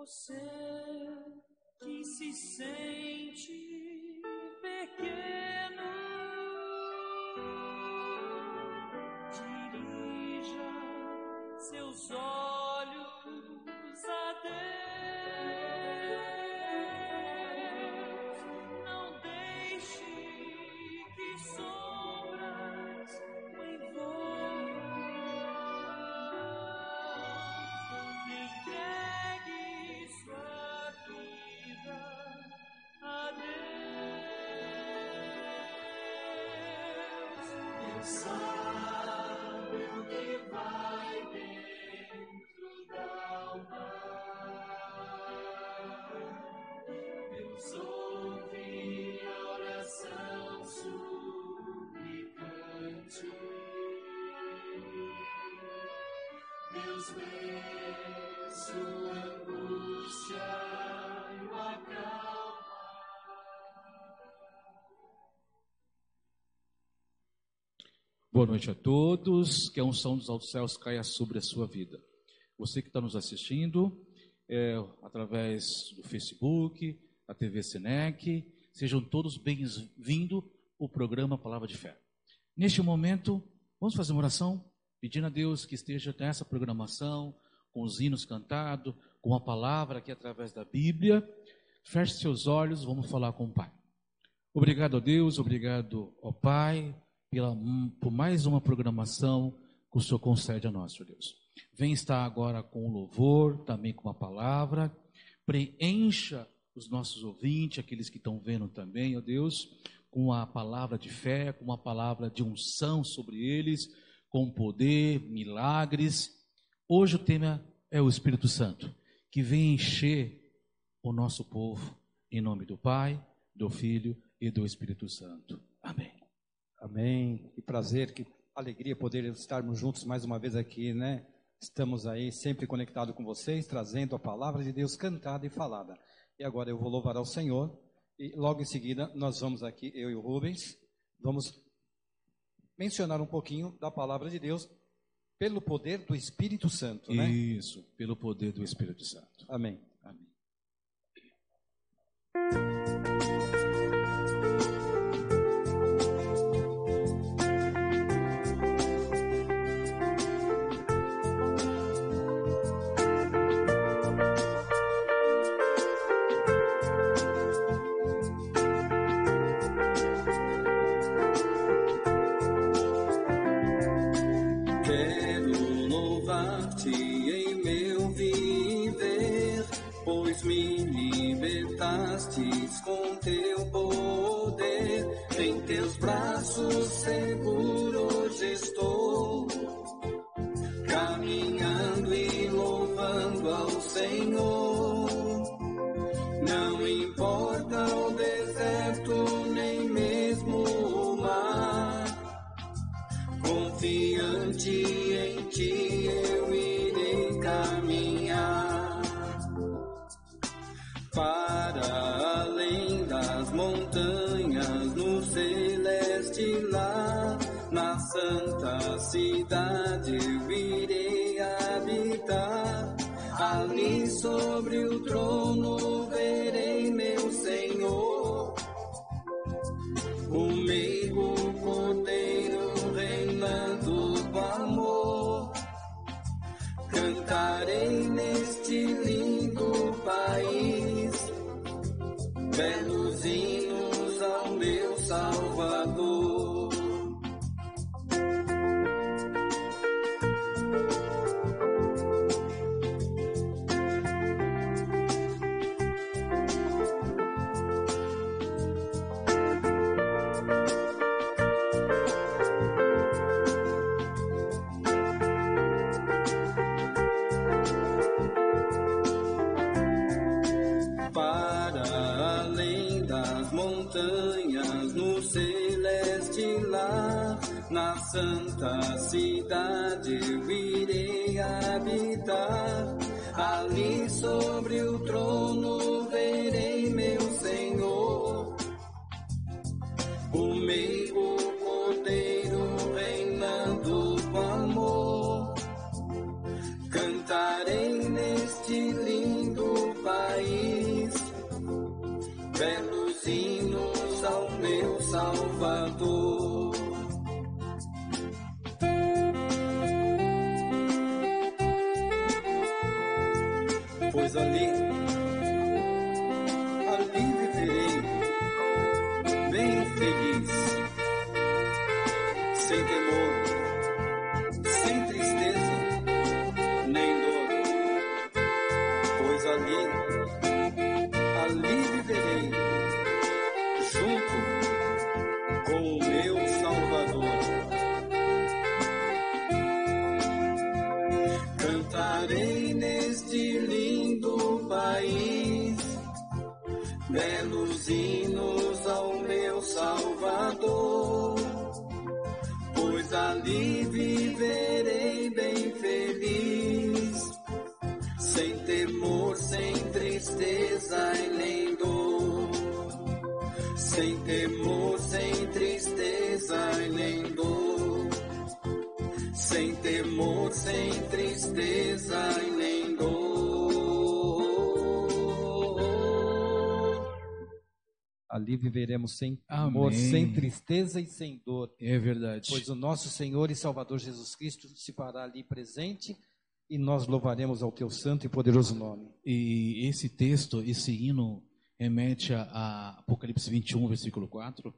Você que se sente pequeno, dirija seus olhos a Deus. Não deixe que sombras o envolvam. Entregue sua vida a Deus. Deus sabe o que vai dentro da alma. Deus ouve a oração suplicante. Deus vê sua angústia e o acalma. Boa noite a todos, que a unção dos altos céus caia sobre a sua vida. Você que está nos assistindo através do Facebook, da TV Senec, sejam todos bem-vindos ao programa Palavra de Fé. Neste momento, vamos fazer uma oração, pedindo a Deus que esteja nessa programação, com os hinos cantados, com a palavra aqui através da Bíblia. Feche seus olhos, vamos falar com o Pai. Obrigado a Deus, obrigado ao Pai, por mais uma programação que o Senhor concede a nós, Senhor Deus. Vem estar agora com o louvor, também com a palavra. Preencha os nossos ouvintes, aqueles que estão vendo também, ó Deus, com a palavra de fé, com uma palavra de unção sobre eles, com poder, milagres. Hoje o tema é o Espírito Santo, que vem encher o nosso povo, em nome do Pai, do Filho e do Espírito Santo. Amém. Amém. Que prazer, que alegria poder estarmos juntos mais uma vez aqui, né? Estamos aí sempre conectados com vocês, trazendo a palavra de Deus cantada e falada. E agora eu vou louvar ao Senhor e logo em seguida nós vamos aqui, eu e o Rubens, vamos mencionar um pouquinho da palavra de Deus pelo poder do Espírito Santo, né? Isso, pelo poder do Espírito Santo. Amém. Amém. Quero louvar-te em meu viver, pois me libertastes com teu poder. Em teus braços seguro hoje estou, caminhando e louvando ao Senhor. Não importa o deserto, nem mesmo o mar, confiante em ti eu irei caminhar. Para além das montanhas, no celeste lar, na santa cidade eu irei habitar. Ali sobre o trono verei meu Senhor, o meigo cordeiro reinando com amor. Cantarei neste lindo país belos hinos ao meu Salvador. Para além das montanhas, no celeste lar, na santa cidade eu irei habitar. Ali sobre o trono verei meu Senhor, o meigo cordeiro reinando com amor. Cantarei neste lindo hinos ao meu Salvador. Pois ali viverei bem feliz, sem temor, sem tristeza, nem dor. Pois ali viverei junto com o meu Salvador. Cantarei neste lindo país belos hinos ao meu Salvador, pois ali viverei bem feliz, sem temor, sem tristeza e nem dor. Sem temor, sem tristeza e nem dor. Sem temor, sem tristeza e nem dor. Ali viveremos sem amor, sem tristeza e sem dor. É verdade. Pois o nosso Senhor e Salvador Jesus Cristo se fará ali presente e nós louvaremos ao teu santo e poderoso nome. E esse texto, esse hino, remete a Apocalipse 21, versículo 4,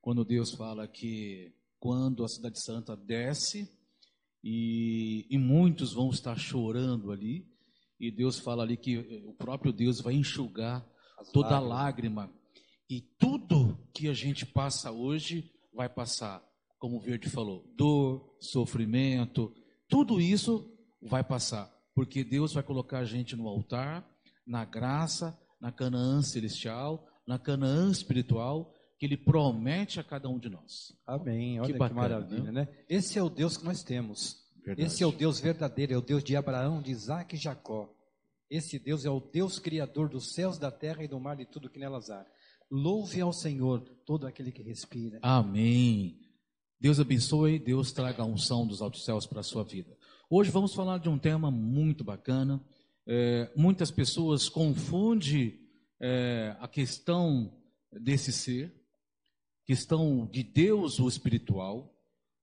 quando Deus fala que quando a cidade santa desce e muitos vão estar chorando ali, e Deus fala ali que o próprio Deus vai enxugar toda lágrima. E tudo que a gente passa hoje vai passar, como o Verde falou, dor, sofrimento, tudo isso vai passar, porque Deus vai colocar a gente no altar, na graça, na Canaã celestial, na Canaã espiritual, que Ele promete a cada um de nós. Amém, olha que bacana, maravilha, né? Esse é o Deus que nós temos. Verdade. Esse é o Deus verdadeiro, é o Deus de Abraão, de Isaac e Jacó. Esse Deus é o Deus criador dos céus, da terra e do mar e tudo que nelas há. Louve ao Senhor todo aquele que respira. Amém. Deus abençoe, Deus traga a unção dos altos céus para a sua vida. Hoje vamos falar de um tema muito bacana. Muitas pessoas confundem a questão desse ser, questão de Deus, o espiritual,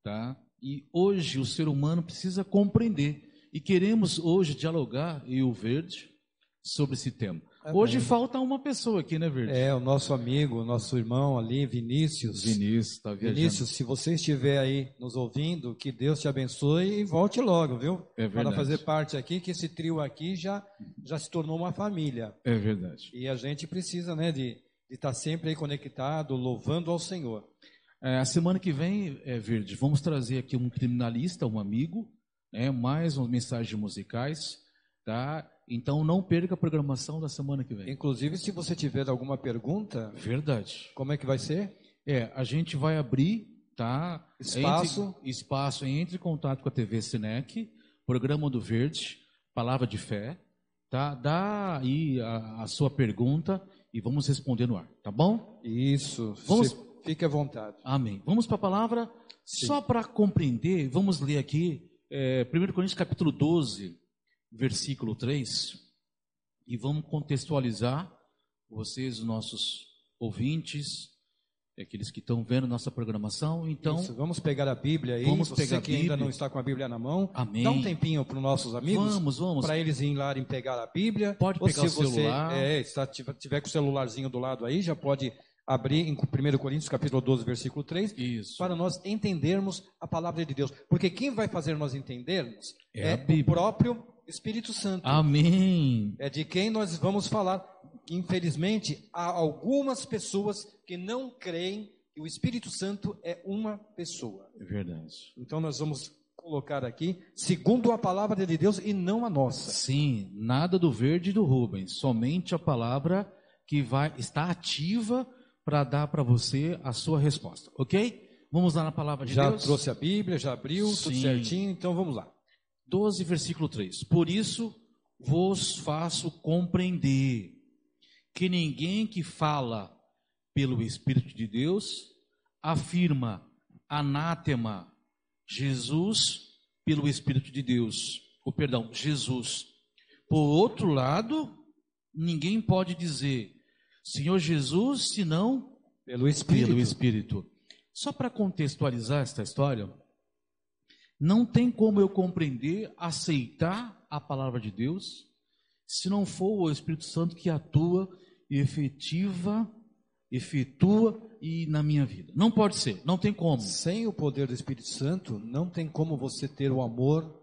tá? E hoje o ser humano precisa compreender. E queremos hoje dialogar, eu e o Verde, sobre esse tema. Hoje falta uma pessoa aqui, né, Verde? O nosso amigo, nosso irmão ali, Vinícius. Vinícius, está viajando. Vinícius, se você estiver aí nos ouvindo, que Deus te abençoe e volte logo, viu? É verdade. Para fazer parte aqui, que esse trio aqui já se tornou uma família. É verdade. E a gente precisa, né, de estar sempre aí conectado, louvando ao Senhor. A semana que vem, Verde, vamos trazer aqui um criminalista, um amigo, mais umas mensagens musicais, tá? Então não perca a programação da semana que vem. Inclusive, se você tiver alguma pergunta... Verdade. Como é que vai ser? A gente vai abrir, tá? Espaço. Entre em contato com a TV Sinec, Programa do Verde, Palavra de Fé, tá? Dá aí a sua pergunta e vamos responder no ar, tá bom? Isso. Fique à vontade. Amém. Vamos para a palavra. Sim. Só para compreender, vamos ler aqui 1 Coríntios capítulo 12, versículo 3, e vamos contextualizar vocês, os nossos ouvintes, aqueles que estão vendo nossa programação. Então, isso, vamos pegar a Bíblia aí. Vamos você pegar a que Bíblia. ainda não está com a Bíblia na mão, Amém. dá um tempinho para os nossos amigos. Vamos. Para eles irem lá e pegar a Bíblia. Pode pegar o celular. Se tiver com o celularzinho do lado aí, já pode abrir em 1 Coríntios capítulo 12, versículo 3, Isso. para nós entendermos a palavra de Deus. Porque quem vai fazer nós entendermos É a é Bíblia. o próprio Espírito Santo. Amém. É de quem nós vamos falar. Infelizmente, há algumas pessoas que não creem que o Espírito Santo é uma pessoa. É verdade. Então nós vamos colocar aqui, segundo a palavra de Deus e não a nossa. Sim, nada do Verde e do Rubens, somente a palavra que vai estar ativa para dar para você a sua resposta, ok? Vamos lá na palavra de Já Deus. trouxe a Bíblia, já abriu, tudo Sim. certinho, então vamos lá. 12, versículo 3. Por isso vos faço compreender que ninguém que fala pelo Espírito de Deus afirma anátema Jesus pelo Espírito de Deus. Jesus. Por outro lado, ninguém pode dizer Senhor Jesus, senão Pelo Espírito. Pelo Espírito. Só para contextualizar esta história, não tem como eu compreender, aceitar a palavra de Deus, se não for o Espírito Santo que atua e efetua e na minha vida. Não pode ser, não tem como. Sem o poder do Espírito Santo, não tem como você ter o amor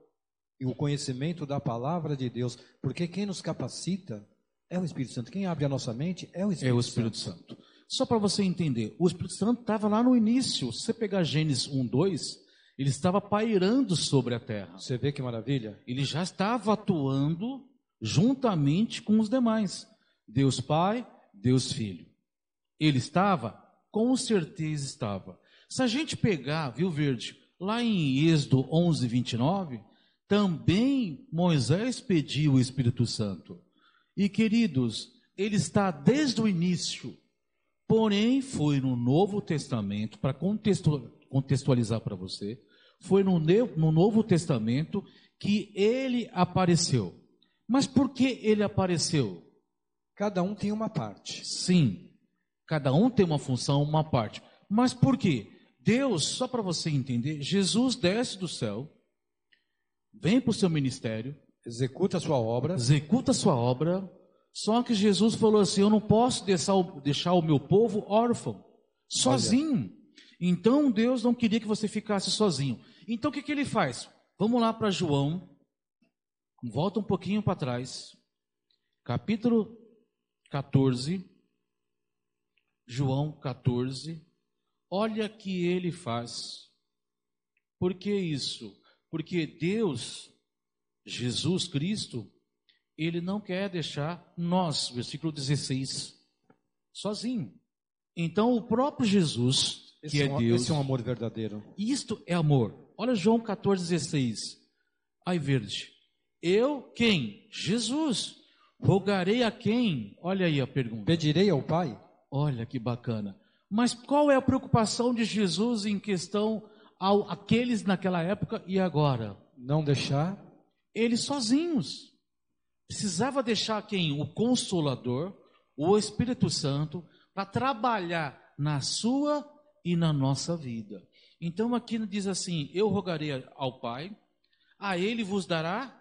e o conhecimento da palavra de Deus, porque quem nos capacita é o Espírito Santo. Quem abre a nossa mente é o Espírito Santo. É o Espírito Santo. Só para você entender, o Espírito Santo estava lá no início. Se você pegar Gênesis 1:2, ele estava pairando sobre a terra. Você vê que maravilha? Ele já estava atuando juntamente com os demais. Deus Pai, Deus Filho. Ele estava? Com certeza estava. Se a gente pegar, viu, Verde, lá em Êxodo 11:29, também Moisés pediu o Espírito Santo. E, queridos, ele está desde o início. Porém, foi no Novo Testamento, para contextualizar para você, foi no Novo Testamento que ele apareceu. Mas por que ele apareceu? Cada um tem uma parte. Sim, cada um tem uma função, uma parte. Mas por quê? Deus, só para você entender, Jesus desce do céu, vem para o seu ministério, Executa a sua obra. executa a sua obra, só que Jesus falou assim, eu não posso deixar o meu povo órfão, sozinho. Então Deus não queria que você ficasse sozinho. Então o que ele faz? Vamos lá para João, volta um pouquinho para trás, capítulo 14, João 14, olha o que ele faz. Por que isso? Porque Deus, Jesus Cristo, ele não quer deixar nós, versículo 16, sozinho. Então o próprio Jesus, que é Deus, esse é um amor verdadeiro. isto é amor. Olha João 14,16. Ai, Verde. Eu, quem? Jesus. Rogarei a quem? Olha aí a pergunta. Pedirei ao Pai. Olha que bacana. Mas qual é a preocupação de Jesus em questão àqueles naquela época e agora? Não deixar. Eles sozinhos. Precisava deixar quem? O Consolador, o Espírito Santo, para trabalhar na sua e na nossa vida. Então aqui diz assim, eu rogarei ao Pai, a Ele vos dará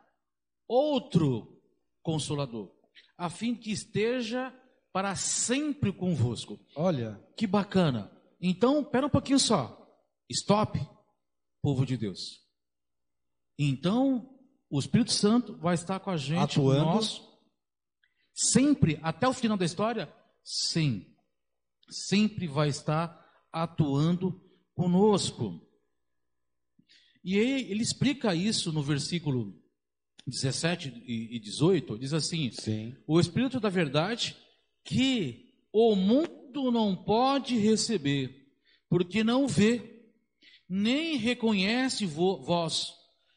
outro Consolador, a fim que esteja para sempre convosco. Olha, que bacana. Então, espera um pouquinho só. Stop, povo de Deus. Então, o Espírito Santo vai estar com a gente, atuando. nós, sempre, até o final da história? Sim. Sempre vai estar atuando conosco. E ele explica isso no versículo 17 e 18, diz assim, sim. o Espírito da verdade que o mundo não pode receber, porque não vê, nem reconhece vós,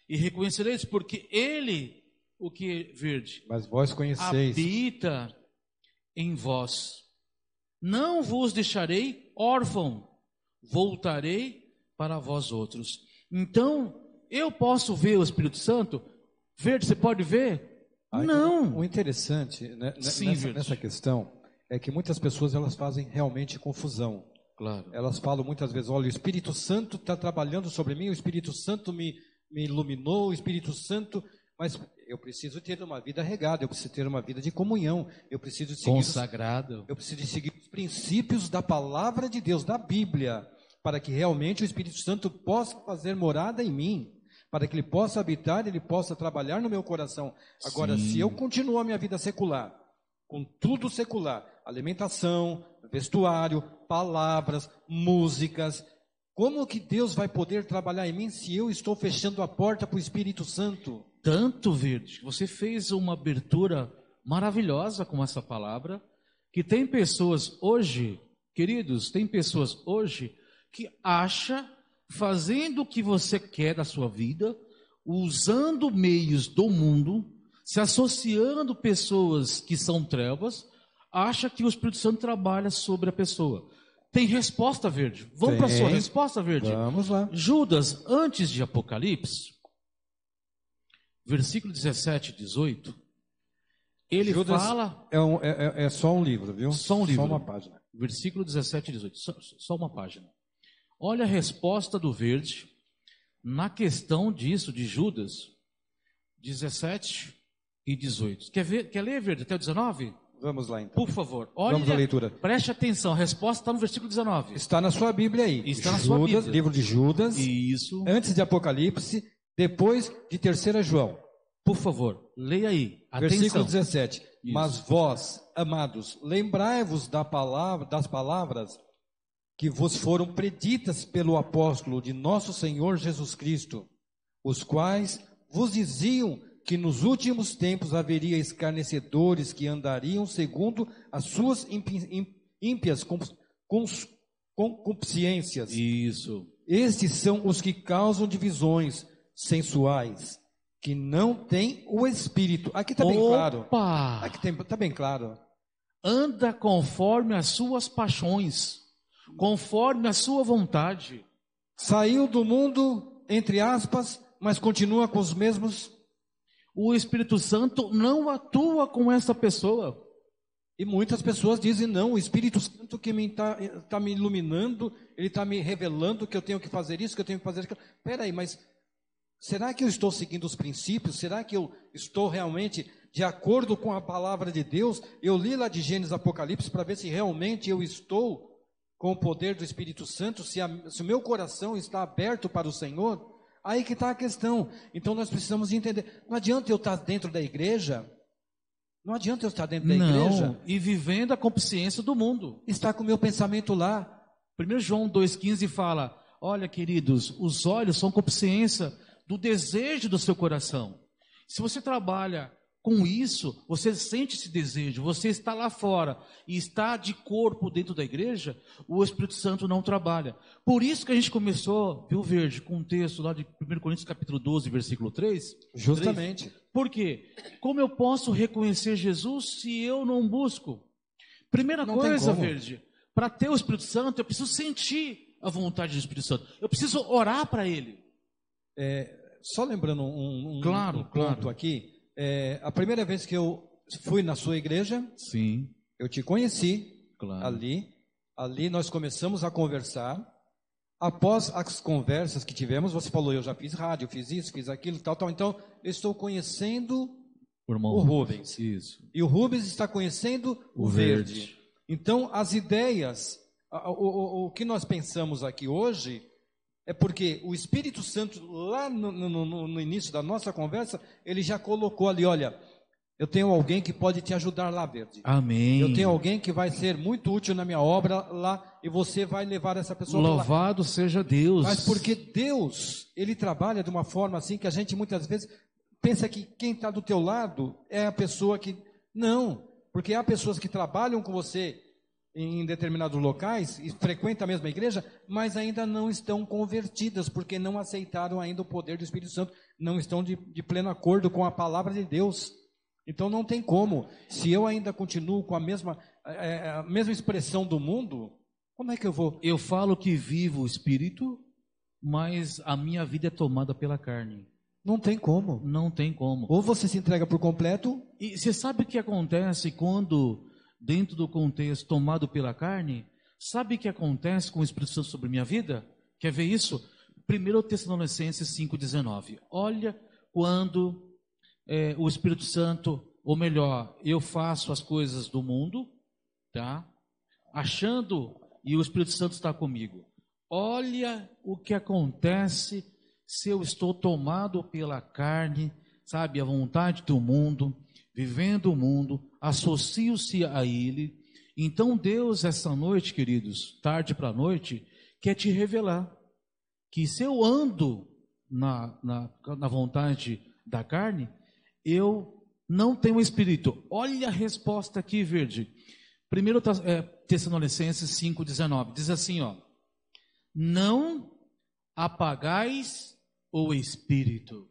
e reconhecereis, porque ele, o que verde, Mas vós conheceis. habita em vós. Não vos deixarei órfão, voltarei para vós outros. Então, eu posso ver o Espírito Santo? Verde, você pode ver? Não. O interessante né, Sim, nessa questão é que muitas pessoas elas fazem realmente confusão. Claro. Elas falam muitas vezes, olha, o Espírito Santo está trabalhando sobre mim, o Espírito Santo me iluminou, o Espírito Santo... Mas eu preciso ter uma vida regada, eu preciso ter uma vida de comunhão, eu preciso seguir Consagrado. eu preciso seguir os princípios da palavra de Deus, da Bíblia, para que realmente o Espírito Santo possa fazer morada em mim, para que ele possa habitar, ele possa trabalhar no meu coração. Agora, Sim. se eu continuo a minha vida secular, com tudo secular, alimentação, vestuário, palavras, músicas, como que Deus vai poder trabalhar em mim se eu estou fechando a porta para o Espírito Santo? Tanto, Verde, você fez uma abertura maravilhosa com essa palavra, que tem pessoas hoje, queridos, tem pessoas hoje que acha, fazendo o que você quer da sua vida, usando meios do mundo, se associando pessoas que são trevas, acha que o Espírito Santo trabalha sobre a pessoa. Tem resposta, Verde? Vamos para a sua resposta, Verde? Vamos lá. Judas, antes de Apocalipse, versículo 17 e 18, ele Judas fala... é só um livro, viu? Só um livro. Só uma página. versículo 17 e 18. Só uma página. Olha a resposta do verde na questão disso, de Judas, 17 e 18. Quer ler, verde, até o 19? Vamos lá então. Por favor, olha, Vamos à leitura. Preste atenção, a resposta está no versículo 19. Está na sua Bíblia aí. Está na Judas, sua Bíblia. Livro de Judas, Isso. antes de Apocalipse, depois de 3 João. Por favor, leia aí. Versículo Atenção. 17. Isso. Mas vós, amados, lembrai-vos das palavras que vos foram preditas pelo apóstolo de nosso Senhor Jesus Cristo, os quais vos diziam que nos últimos tempos haveria escarnecedores que andariam segundo as suas ímpias concupiscências. Isso. Estes são os que causam divisões sensuais, que não têm o Espírito. Aqui está bem claro. Opa! Aqui está bem claro. Anda conforme as suas paixões, conforme a sua vontade. Saiu do mundo, entre aspas, mas continua com os mesmos. O Espírito Santo não atua com essa pessoa. E muitas pessoas dizem, não, o Espírito Santo que está me iluminando, ele está me revelando que eu tenho que fazer isso, que eu tenho que fazer aquilo. Espera aí, mas será que eu estou seguindo os princípios? Será que eu estou realmente de acordo com a palavra de Deus? Eu li lá de Gênesis Apocalipse para ver se realmente eu estou com o poder do Espírito Santo, se o meu coração está aberto para o Senhor. Aí que está a questão. Então nós precisamos entender. Não adianta eu estar dentro da igreja. Não adianta eu estar dentro da igreja. E vivendo a consciência do mundo. Está com o meu pensamento lá. 1 João 2,15 fala, olha queridos, os olhos são consciência do desejo do seu coração. Se você trabalha com isso, você sente esse desejo, você está lá fora e está de corpo dentro da igreja, o Espírito Santo não trabalha. Por isso que a gente começou, viu, Verde, com um texto lá de 1 Coríntios capítulo 12, versículo 3. Justamente. 3. Por quê? Como eu posso reconhecer Jesus se eu não busco? Primeira Não coisa, tem como. Verde, para ter o Espírito Santo, eu preciso sentir a vontade do Espírito Santo. Eu preciso orar para Ele. Só lembrando um Claro, ponto claro. aqui. A primeira vez que eu fui na sua igreja, Sim, eu te conheci claro. ali nós começamos a conversar. Após as conversas que tivemos, você falou, eu já fiz rádio, eu fiz isso, fiz aquilo, tal. Então, eu estou conhecendo Irmão, o Rubens. Isso. E o Rubens está conhecendo o verde. Então, as ideias, o que nós pensamos aqui hoje, é porque o Espírito Santo, lá no início da nossa conversa, ele já colocou ali, olha, eu tenho alguém que pode te ajudar lá, Verde. Amém. Eu tenho alguém que vai ser muito útil na minha obra lá, e você vai levar essa pessoa para lá. Louvado seja Deus. Mas porque Deus, ele trabalha de uma forma assim, que a gente muitas vezes pensa que quem está do teu lado é a pessoa que... Não, porque há pessoas que trabalham com você em determinados locais e frequentam a mesma igreja, mas ainda não estão convertidas, porque não aceitaram ainda o poder do Espírito Santo, não estão de pleno acordo com a palavra de Deus. Então não tem como. Se eu ainda continuo com a mesma expressão do mundo, como é que eu vou? Eu falo que vivo o Espírito, mas a minha vida é tomada pela carne. Não tem como. Não tem como. Ou você se entrega por completo. E você sabe o que acontece quando, dentro do contexto tomado pela carne, sabe o que acontece com o Espírito Santo sobre minha vida? Quer ver isso? 1 Tessalonicenses 5,19. Olha quando o Espírito Santo, ou melhor, eu faço as coisas do mundo, tá? Achando, e o Espírito Santo está comigo. Olha o que acontece se eu estou tomado pela carne, sabe, a vontade do mundo, vivendo o mundo, associo-se a ele. Então Deus, essa noite, queridos, tarde para a noite, quer te revelar que se eu ando na vontade da carne, eu não tenho o Espírito. Olha a resposta aqui, Verde. 1 Tessalonicenses 5,19. Diz assim, ó. Não apagais o Espírito.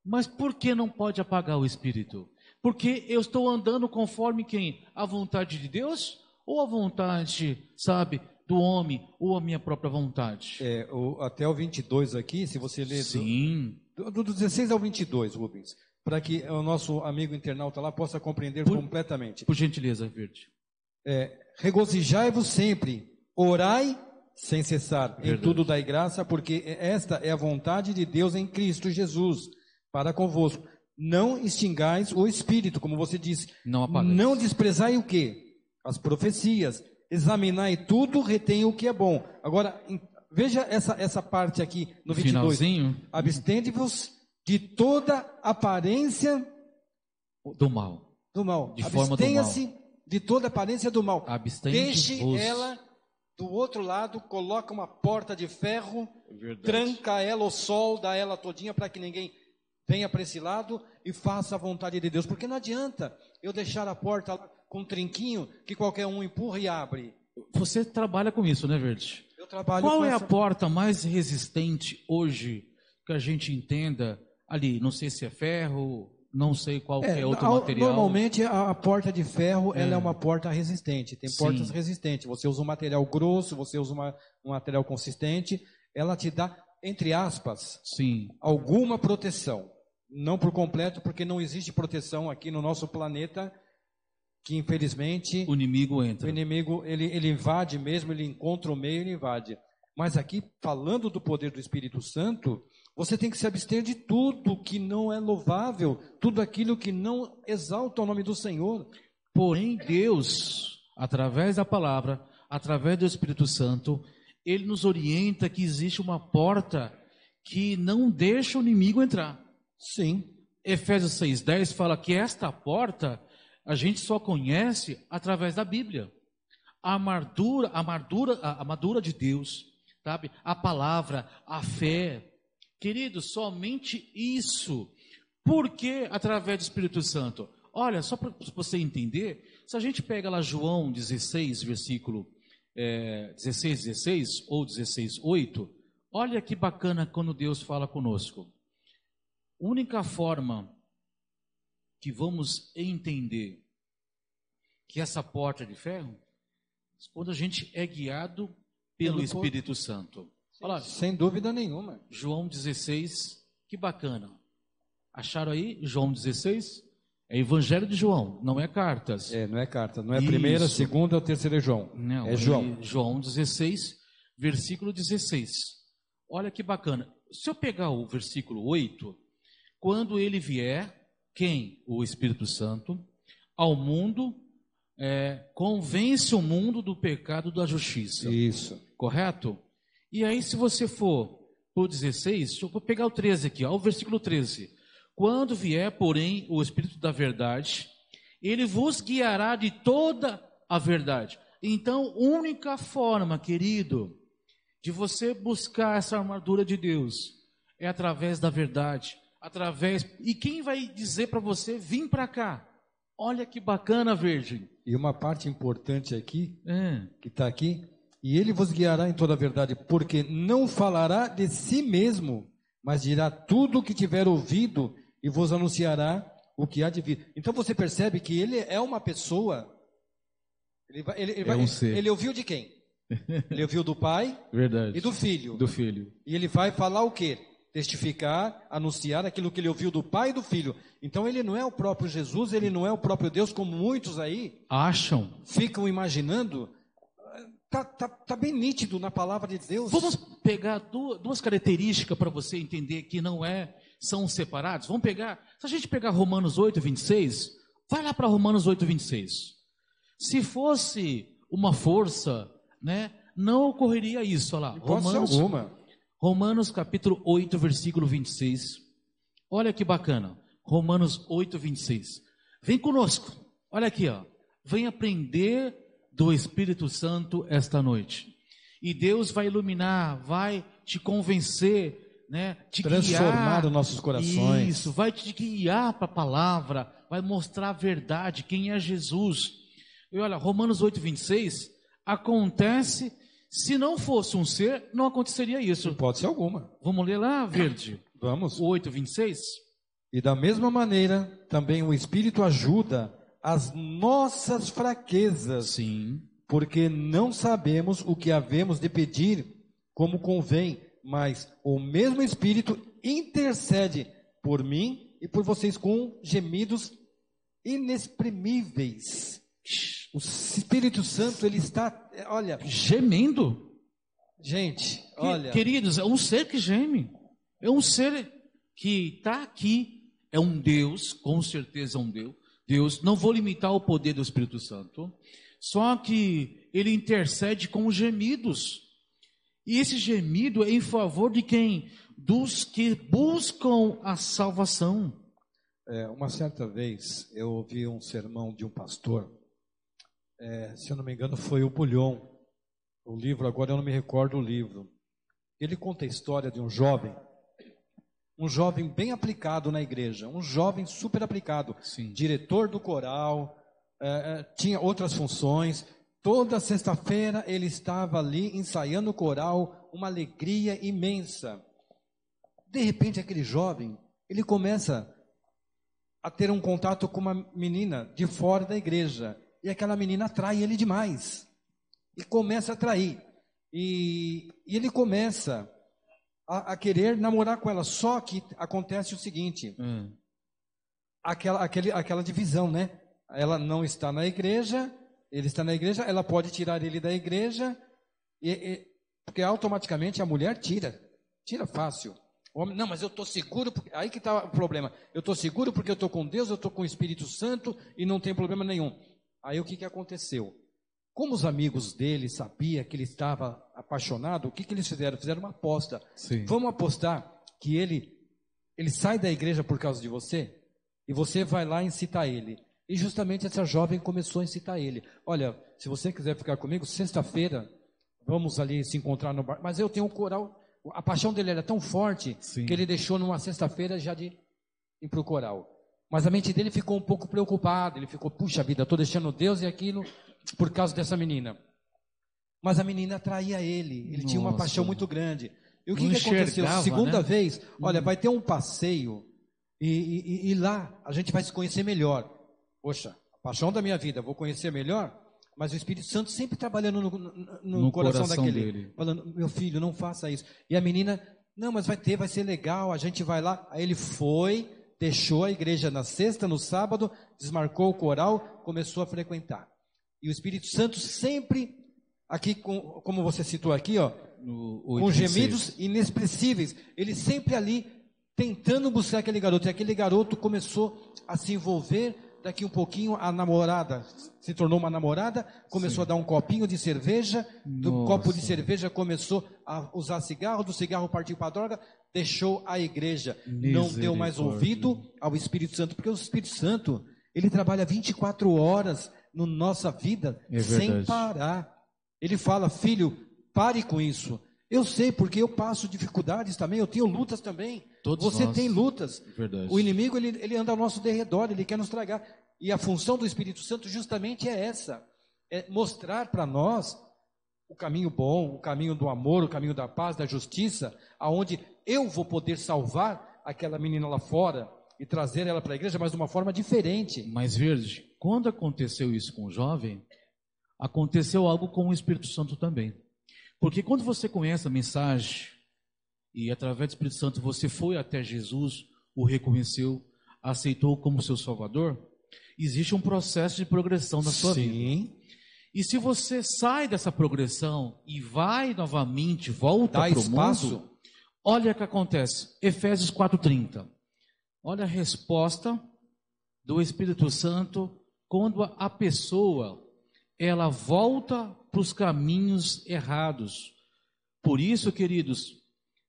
Mas por que não pode apagar o Espírito? Porque eu estou andando conforme quem? A vontade de Deus? Ou a vontade, sabe, do homem? Ou a minha própria vontade? Até o 22 aqui, se você ler... Sim. Do 16 ao 22, Rubens, para que o nosso amigo internauta lá possa compreender completamente. Por gentileza, Verde. regozijai-vos sempre, orai sem cessar, em Verdade. tudo dai graça, porque esta é a vontade de Deus em Cristo Jesus, para convosco. Não extingais o Espírito, como você disse. Não apagueis. Não desprezai o quê? As profecias. Examinai tudo, retém o que é bom. Agora, veja essa parte aqui no 22. Finalzinho Abstende-vos de toda aparência do mal. do mal. De forma do Abstenha-se de toda aparência do mal. Abstende-vos. Deixe ela do outro lado, coloca uma porta de ferro, Verdade. tranca ela, o sol, dá ela todinha para que ninguém venha para esse lado e faça a vontade de Deus. Porque não adianta eu deixar a porta lá com um trinquinho que qualquer um empurra e abre. Você trabalha com isso, né, Verde? Eu trabalho Qual com é a essa... porta mais resistente hoje que a gente entenda ali? Não sei se é ferro, não sei qual que é outro material. Normalmente a porta de ferro ela é uma porta resistente. Tem portas Sim. resistentes. Você usa um material grosso, você usa um material consistente. Ela te dá, entre aspas, Sim, alguma proteção. Não por completo, porque não existe proteção aqui no nosso planeta, que infelizmente o inimigo o entra. inimigo ele invade mesmo, ele encontra o meio, ele invade. Mas aqui, falando do poder do Espírito Santo, você tem que se abster de tudo que não é louvável, tudo aquilo que não exalta o nome do Senhor. Porém, Deus, através da palavra, através do Espírito Santo, Ele nos orienta que existe uma porta que não deixa o inimigo entrar. Sim. Efésios 6,10 fala que esta porta a gente só conhece através da Bíblia. A armadura de Deus, sabe? A palavra, a fé. Querido, somente isso. Por que através do Espírito Santo? Olha, só para você entender, se a gente pega lá João 16, versículo 16 ou 16:8, olha que bacana quando Deus fala conosco. Única forma que vamos entender que essa porta de ferro, quando a gente é guiado pelo Espírito Santo. Olha lá, Sem dúvida nenhuma. João 16, que bacana. Acharam aí? João 16? É Evangelho de João, não é cartas. Não é carta, não é Isso. primeira, segunda ou terceira é João. Não, é João. João 16, versículo 16. Olha que bacana. Se eu pegar o versículo 8, quando ele vier, quem? O Espírito Santo, ao mundo, convence o mundo do pecado e da justiça. Isso. Correto? E aí, se você for para o 16, eu vou pegar o 13 aqui, ó, o versículo 13. Quando vier, porém, o Espírito da verdade, ele vos guiará de toda a verdade. Então, única forma, querido, de você buscar essa armadura de Deus é através da verdade. E quem vai dizer para você, vim para cá? Olha que bacana, Virgem. E uma parte importante aqui, que está aqui, e ele vos guiará em toda a verdade, porque não falará de si mesmo, mas dirá tudo o que tiver ouvido e vos anunciará o que há de vir. Então você percebe que ele é uma pessoa, ele ouviu de quem? Ele ouviu do Pai Verdade. e do Filho. Do Filho. E ele vai falar o quê? Testificar, anunciar aquilo que ele ouviu do Pai e do Filho. Então ele não é o próprio Jesus, ele não é o próprio Deus, como muitos aí Acham. ficam imaginando. Tá bem nítido na palavra de Deus. Vamos pegar duas características para você entender que são separados. Vamos pegar, se a gente pegar Romanos 8, 26, vai lá para Romanos 8, 26. Se fosse uma força, né, não ocorreria isso. Olha lá, Romanos capítulo 8, versículo 26. Olha que bacana. Romanos 8, 26. Vem conosco. Olha aqui, ó. Vem aprender do Espírito Santo esta noite. E Deus vai iluminar, vai te convencer, né? Te transformar os nossos corações. Isso, vai te guiar para a palavra, vai mostrar a verdade, quem é Jesus. E olha, Romanos 8, 26, acontece, se não fosse um ser, não aconteceria isso. Hipótese alguma. Vamos ler lá, Verde? Vamos. O 8, 26? E da mesma maneira, também o Espírito ajuda as nossas fraquezas. Sim. Porque não sabemos o que havemos de pedir como convém, mas o mesmo Espírito intercede por mim e por vocês com gemidos inexprimíveis. O Espírito Santo, ele está, olha, gemendo. gente, olha, Queridos, é um ser que geme. É um ser que está aqui. É um Deus, com certeza é um Deus. Não vou limitar o poder do Espírito Santo. Só que ele intercede com os gemidos. E esse gemido é em favor de quem? Dos que buscam a salvação. uma certa vez eu ouvi um sermão de um pastor, se eu não me engano foi o Bulhon, o livro, agora eu não me recordo o livro. Ele conta a história de um jovem bem aplicado na igreja, um jovem super aplicado, Sim. diretor do coral, tinha outras funções. Toda sexta-feira ele estava ali ensaiando o coral, uma alegria imensa. De repente aquele jovem, ele começa a ter um contato com uma menina de fora da igreja, e aquela menina atrai ele demais, e começa a atrair, e ele começa a querer namorar com ela. Só que acontece o seguinte, aquela divisão, né? Ela não está na igreja, ele está na igreja, ela pode tirar ele da igreja, porque automaticamente a mulher tira fácil. O homem, não, mas eu estou seguro, aí que está o problema, eu estou seguro porque eu estou com Deus, eu estou com o Espírito Santo e não tem problema nenhum. Aí o que aconteceu? Como os amigos dele sabiam que ele estava apaixonado, o que eles fizeram? Fizeram uma aposta. Sim. Vamos apostar que ele sai da igreja por causa de você, e você vai lá incitar ele. E justamente essa jovem começou a incitar ele. Olha, se você quiser ficar comigo, sexta-feira, vamos ali se encontrar no bar. Mas eu tenho um coral. A paixão dele era tão forte, Sim. que ele deixou numa sexta-feira já de ir para o coral. Mas a mente dele ficou um pouco preocupada. Ele ficou, puxa vida, estou deixando Deus e aquilo por causa dessa menina. Mas a menina atraía ele. Ele tinha uma paixão muito grande. E o que aconteceu? Segunda vez, olha, vai ter um passeio e lá a gente vai se conhecer melhor. Poxa, a paixão da minha vida, vou conhecer melhor, mas o Espírito Santo sempre trabalhando no coração daquele, dele. Falando, meu filho, não faça isso. E a menina, não, mas vai ser legal, a gente vai lá. Aí ele foi, deixou a igreja na sexta, no sábado, desmarcou o coral, começou a frequentar. E o Espírito Santo sempre, aqui, como você citou aqui, ó, com gemidos inexpressíveis, ele sempre ali, tentando buscar aquele garoto. E aquele garoto começou a se envolver. Daqui um pouquinho a namorada se tornou uma namorada, começou a dar um copinho de cerveja, do copo de cerveja começou a usar cigarro, do cigarro partiu para a droga, deixou a igreja, não deu mais ouvido ao Espírito Santo, porque o Espírito Santo, ele trabalha 24 horas na nossa vida, sem parar. Ele fala, filho, pare com isso. Eu sei, porque eu passo dificuldades também, eu tenho lutas também. Você tem lutas. Verdade. O inimigo, ele anda ao nosso derredor, ele quer nos tragar. E a função do Espírito Santo justamente é essa. É mostrar para nós o caminho bom, o caminho do amor, o caminho da paz, da justiça, aonde eu vou poder salvar aquela menina lá fora e trazer ela para a igreja, mas de uma forma diferente. Mas, Verde, quando aconteceu isso com o jovem, aconteceu algo com o Espírito Santo também. Porque quando você conhece a mensagem e através do Espírito Santo você foi até Jesus, o reconheceu, aceitou como seu Salvador, existe um processo de progressão na sua vida. E se você sai dessa progressão e vai novamente, volta para o mundo, olha o que acontece. Efésios 4:30. Olha a resposta do Espírito Santo quando a pessoa ela volta para os caminhos errados. Por isso, queridos,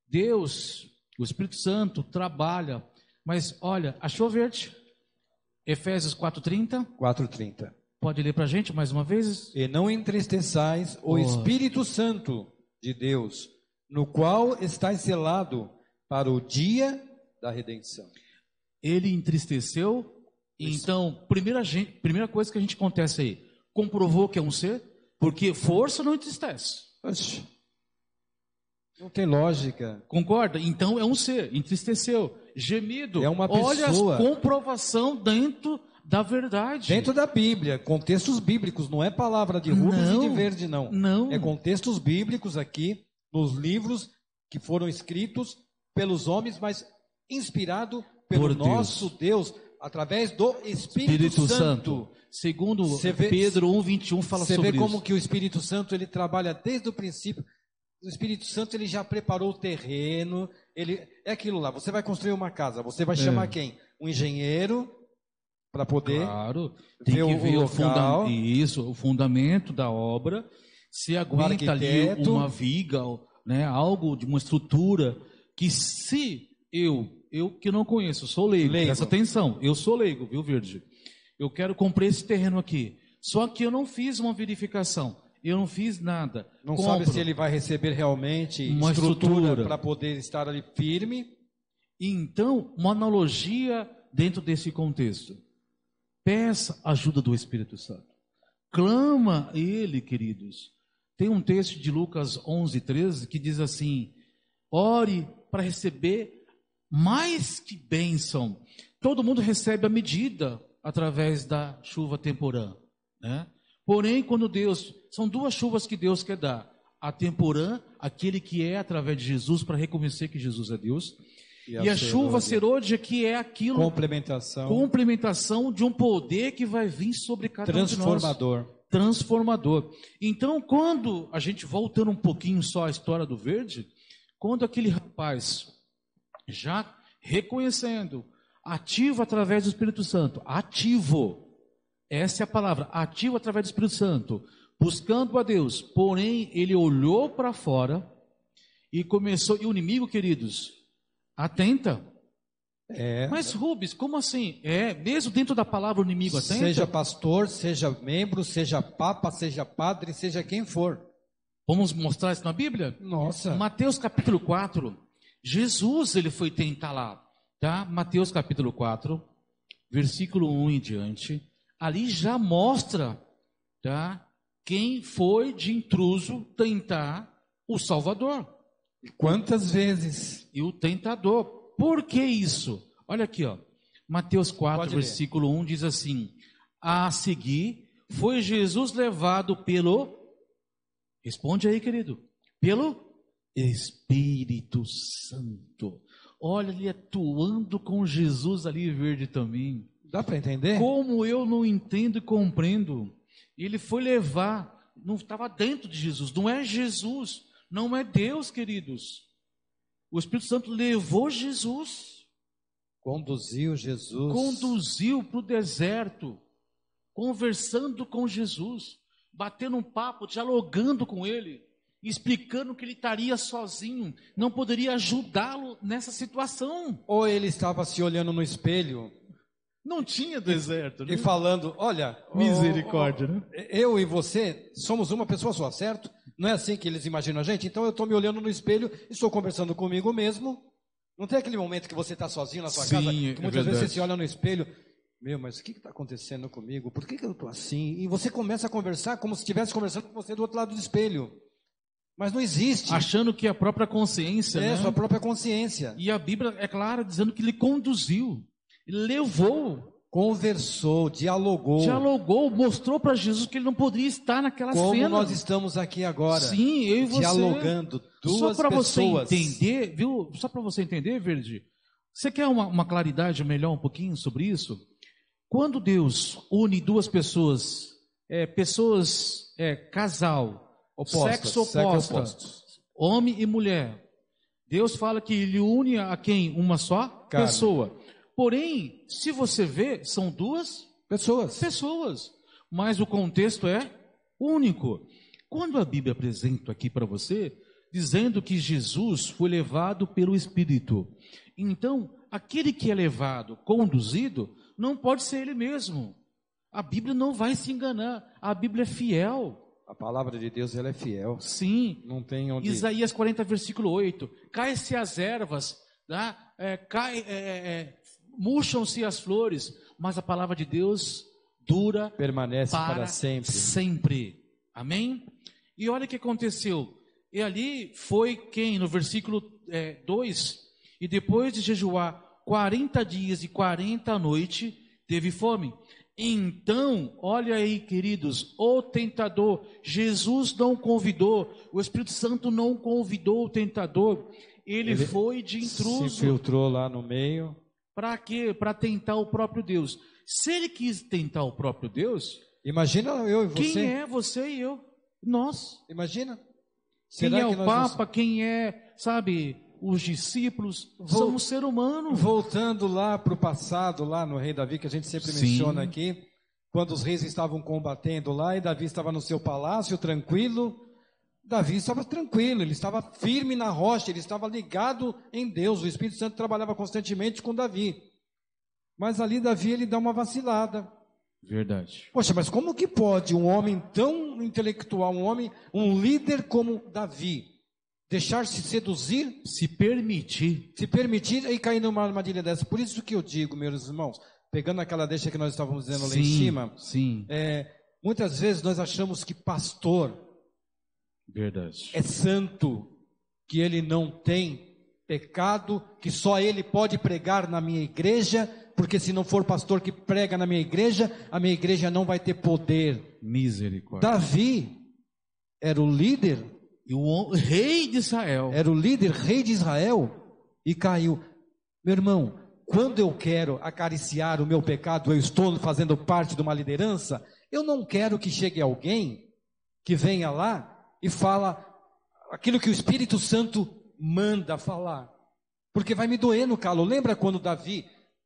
Deus, o Espírito Santo trabalha, mas olha, achou, Verde? Efésios 4:30? 4:30. Pode ler para a gente mais uma vez? E não entristeçais o Espírito Santo de Deus, no qual estáis selado para o dia da redenção. Ele entristeceu, então, primeira coisa que a gente acontece aí, comprovou que é um ser, porque força não entristece. Oxe, não tem lógica. Concorda? Então é um ser, entristeceu, gemido. É uma pessoa. Olha a comprovação dentro da verdade. Dentro da Bíblia, contextos bíblicos, não é palavra de Rubens e de Verde, não. Não. É contextos bíblicos aqui, nos livros que foram escritos pelos homens, mas inspirado pelo nosso Deus, através do Espírito Santo. Segundo Você vê- Pedro 1:21 fala Você sobre vê como isso. que o Espírito Santo ele trabalha desde o princípio. O Espírito Santo ele já preparou o terreno. É aquilo lá. Você vai construir uma casa. Você vai chamar quem? Um engenheiro para poder. Claro, tem ver que o ver o local. o fundamento da obra, se aguenta ali arquiteto. uma viga, né, algo de uma estrutura que se eu que não conheço, sou leigo, presta atenção, eu sou leigo, viu, Verde? Eu quero comprar esse terreno aqui, só que eu não fiz uma verificação, eu não fiz nada. Não sabe se ele vai receber realmente uma estrutura para poder estar ali firme. Então, uma analogia dentro desse contexto. Peça a ajuda do Espírito Santo. Clama a Ele, queridos. Tem um texto de Lucas 11:13 que diz assim: ore para receber mais que bênção. Todo mundo recebe a medida através da chuva temporã, né? Porém, quando Deus, são duas chuvas que Deus quer dar. A temporã, aquele que é através de Jesus para reconhecer que Jesus é Deus. E a chuva serôdia, que é aquilo, complementação de um poder que vai vir sobre cada um de nós. Transformador. Então, quando a gente, voltando um pouquinho só à história do Verde, quando aquele rapaz, já reconhecendo, ativo através do Espírito Santo, ativo, essa é a palavra, ativo através do Espírito Santo, buscando a Deus, porém, ele olhou para fora e começou, e o inimigo, queridos, atenta. Mas Rubens, como assim? Mesmo dentro da palavra o inimigo atenta? Seja pastor, seja membro, seja papa, seja padre, seja quem for. Vamos mostrar isso na Bíblia? Nossa. Mateus capítulo 4, Jesus ele foi tentar lá, tá? Mateus capítulo 4, versículo 1 em diante, ali já mostra, tá? Quem foi de intruso tentar o Salvador. Quantas vezes? E o tentador. Por que isso? Olha aqui, ó. Mateus 4, versículo 1 diz assim: a seguir, foi Jesus levado pelo... Responde aí, querido. Pelo Espírito Santo. Olha, ele atuando com Jesus ali, Verde também. Dá para entender? Como eu não entendo e compreendo. Ele foi levar, não estava dentro de Jesus, não é Jesus. Não é Deus, queridos. O Espírito Santo levou Jesus. Conduziu Jesus. Conduziu para o deserto. Conversando com Jesus. Batendo um papo, dialogando com ele. Explicando que ele estaria sozinho. Não poderia ajudá-lo nessa situação. Ou ele estava se olhando no espelho. Não tinha deserto, né? E falando, olha... Misericórdia, né? Eu e você somos uma pessoa só, certo? Não é assim que eles imaginam a gente? Então eu estou me olhando no espelho, estou conversando comigo mesmo. Não tem aquele momento que você está sozinho na sua casa, que muitas vezes você se olha no espelho, mas o que está acontecendo comigo? Por que eu estou assim? E você começa a conversar como se estivesse conversando com você do outro lado do espelho. Mas não existe. Achando que é a própria consciência, né? Sua própria consciência. E a Bíblia é clara dizendo que ele conduziu, ele levou, conversou, dialogou, mostrou para Jesus que ele não poderia estar naquela cena. Como nós estamos aqui agora. Sim, eu e você. Dialogando, duas só pessoas. Você entender, viu? Só para você entender, Verde. Você quer uma claridade melhor um pouquinho sobre isso? Quando Deus une duas pessoas, casal, sexo oposto, homem e mulher, Deus fala que ele une a quem? Uma só pessoa. Porém, se você vê, são duas pessoas. Mas o contexto é único. Quando a Bíblia apresenta aqui para você, dizendo que Jesus foi levado pelo Espírito. Então, aquele que é levado, conduzido, não pode ser ele mesmo. A Bíblia não vai se enganar. A Bíblia é fiel. A palavra de Deus, ela é fiel. Sim. Não tem onde... Isaías 40, versículo 8. Cai-se as ervas, tá? Murcham-se as flores, mas a palavra de Deus dura, permanece para sempre. Amém? E olha o que aconteceu. E ali foi quem? No versículo 2. E depois de jejuar 40 dias e 40 noites, teve fome. Então, olha aí, queridos, o tentador, Jesus não convidou, o Espírito Santo não convidou o tentador, ele foi de intruso. Se infiltrou lá no meio. Para quê? Para tentar o próprio Deus. Se ele quis tentar o próprio Deus, Imagina eu e você. quem é você e eu? Nós. Imagina. Quem Será é que o nós Papa? Quem é, sabe, os discípulos? Somos ser humano. Voltando lá para o passado, lá no rei Davi, que a gente sempre Sim. menciona aqui, quando os reis estavam combatendo lá e Davi estava no seu palácio tranquilo, Davi estava tranquilo, ele estava firme na rocha, ele estava ligado em Deus, o Espírito Santo trabalhava constantemente com Davi. Mas ali Davi, ele dá uma vacilada. Verdade. Poxa, mas como que pode um homem tão intelectual, um líder como Davi, deixar-se seduzir, Se permitir. se permitir e cair numa armadilha dessa? Por isso que eu digo, meus irmãos, pegando aquela deixa que nós estávamos dizendo lá em cima, Sim. muitas vezes nós achamos que pastor Verdade. é santo, que ele não tem pecado, que só ele pode pregar na minha igreja, porque se não for pastor que prega na minha igreja, a minha igreja não vai ter poder. Misericórdia. Davi era o líder, E o rei de Israel. era o líder, rei de Israel, e caiu. Meu irmão, quando eu quero acariciar o meu pecado, eu estou fazendo parte de uma liderança, eu não quero que chegue alguém que venha lá e fala aquilo que o Espírito Santo manda falar, porque vai me doer no calo. Lembra quando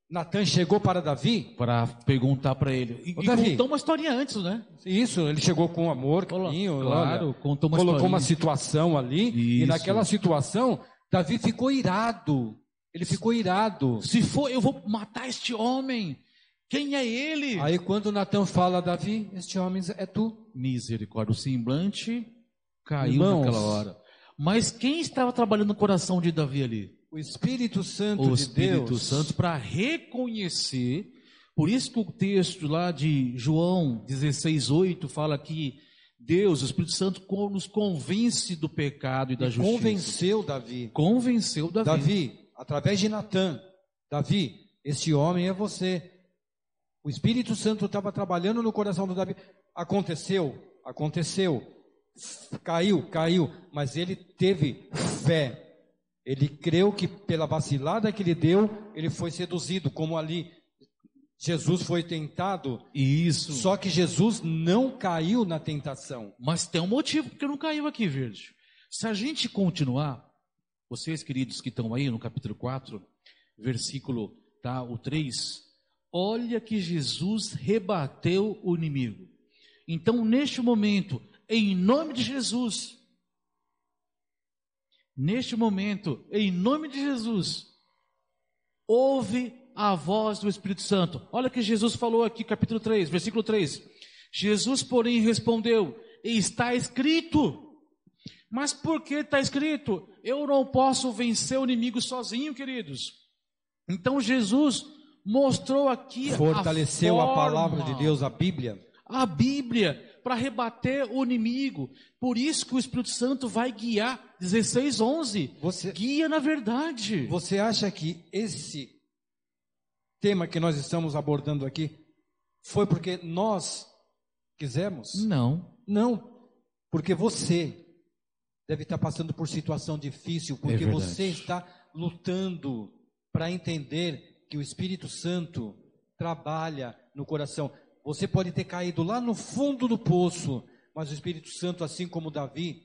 Natan chegou para Davi? Para perguntar para ele. E Davi, contou uma historinha antes, né? Isso, ele chegou com amor, carinho, Claro, olha, contou uma colocou historinha. uma situação ali, e Isso. naquela situação, Davi ficou irado. Ele ficou irado. Se for, eu vou matar este homem. Quem é ele? Aí quando Natan fala, Davi, este homem é tu. Misericórdia. O semblante caiu Irmãos, naquela hora. Mas quem estava trabalhando no coração de Davi ali? O Espírito Santo O de Espírito Deus. Santo, para reconhecer. Por isso que o texto lá de João 16:8 fala que Deus, o Espírito Santo, nos convence do pecado e da justiça. Convenceu Davi. Convenceu Davi. Davi, através de Natan, Davi, este homem é você. O Espírito Santo estava trabalhando no coração do Davi. Aconteceu. Caiu, mas ele teve fé. Ele creu que pela vacilada que ele deu, ele foi seduzido, como ali Jesus foi tentado. Isso. Só que Jesus não caiu na tentação. Mas tem um motivo porque não caiu aqui, Verde. Se a gente continuar, vocês queridos que estão aí no capítulo 4, versículo o 3, olha que Jesus rebateu o inimigo. Então, neste momento, em nome de Jesus, ouve a voz do Espírito Santo. Olha que Jesus falou aqui, capítulo 3, versículo 3. Jesus, porém, respondeu, está escrito. Mas por que está escrito? Eu não posso vencer o inimigo sozinho, queridos. Então, Jesus mostrou aqui fortaleceu a palavra de Deus. Deus, a Bíblia. A Bíblia, para rebater o inimigo. Por isso que o Espírito Santo vai guiar. 16:11. Guia na verdade. Você acha que esse tema que nós estamos abordando aqui foi porque nós quisemos? Não. Não. Porque você deve estar passando por situação difícil, porque você está lutando para entender que o Espírito Santo trabalha no coração. Você pode ter caído lá no fundo do poço, mas o Espírito Santo, assim como Davi,